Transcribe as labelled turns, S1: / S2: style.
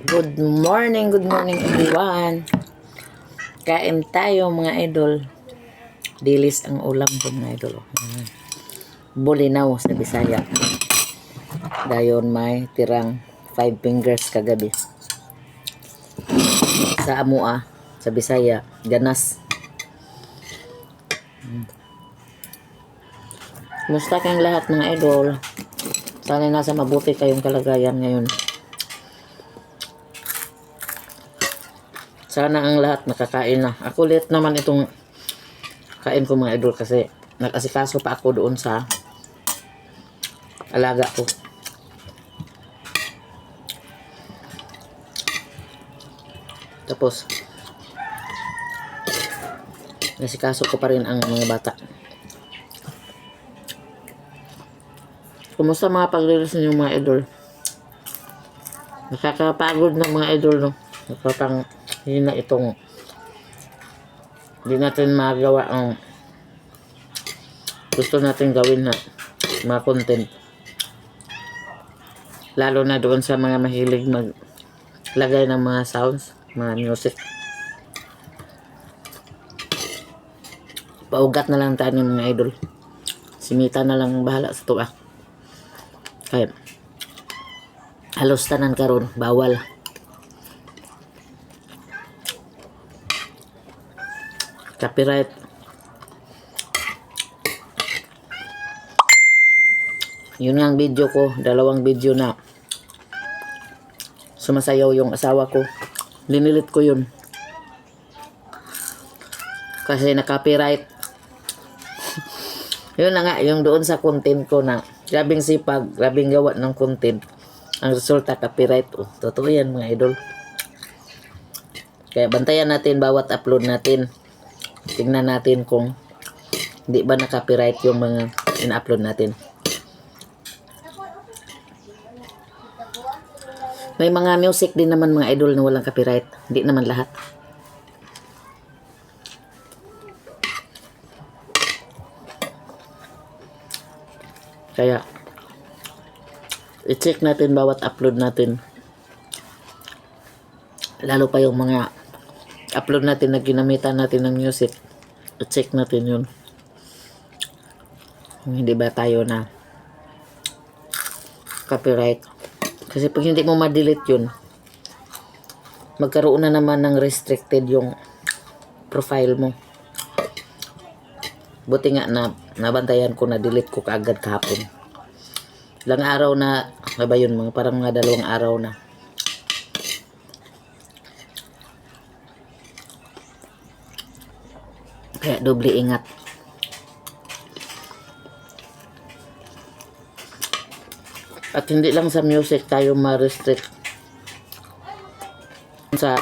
S1: Good morning everyone. Kain tayo mga idol. Dilis ang ulam ko mga idol. Bulinaw sa Bisaya. Dayon may tirang 5 fingers kagabi. Sa Amua, sa Bisaya, ganas. Musta kayong lahat mga idol? Sana nasa mabuti kayong kalagayan ngayon. Sana ang lahat nakakain na. Ako late naman itong kain ko mga idol kasi nag-asikaso pa ako doon sa alaga ko. Tapos nasikaso ko pa rin ang mga bata. Kumusta mga pag-release ninyo mga idol? Nakakapagod ng mga idol, no? Nakapang hina itong hindi natin magawa ang gusto natin gawin na mga content. Lalo na doon sa mga mahilig maglagay ng mga sounds, mga music. Paugat na lang tayo ng mga idol. Simita na lang bahala sa tuwa. Kaya halos tanan karon bawal. Copyright. Yun ang video ko, dalawang video na sumasayaw yung asawa ko. Linilit ko yun kasi na copyright. Yun na nga, yung doon sa content ko na grabing sipag, grabing gawa ng content, ang resulta copyright. Totoo yan mga idol. Kaya bantayan natin bawat upload natin. Tingnan natin kung hindi ba na-copyright yung mga in-upload natin. May mga music din naman mga idol na walang copyright. Hindi naman lahat. Kaya i-check natin bawat upload natin. Lalo pa yung mga upload natin na ginamitan natin ng music. I-check natin yun. Hindi ba tayo na copyright? Kasi pag hindi mo ma-delete yun, magkaroon na naman ng restricted yung profile mo. Buti nga na nabantayan ko, na delete ko kaagad kahapon. Ilang araw na, ano ba yun, parang mga 2 araw na. Kaya doble ingat. At hindi lang sa music tayo ma-restrict. Sa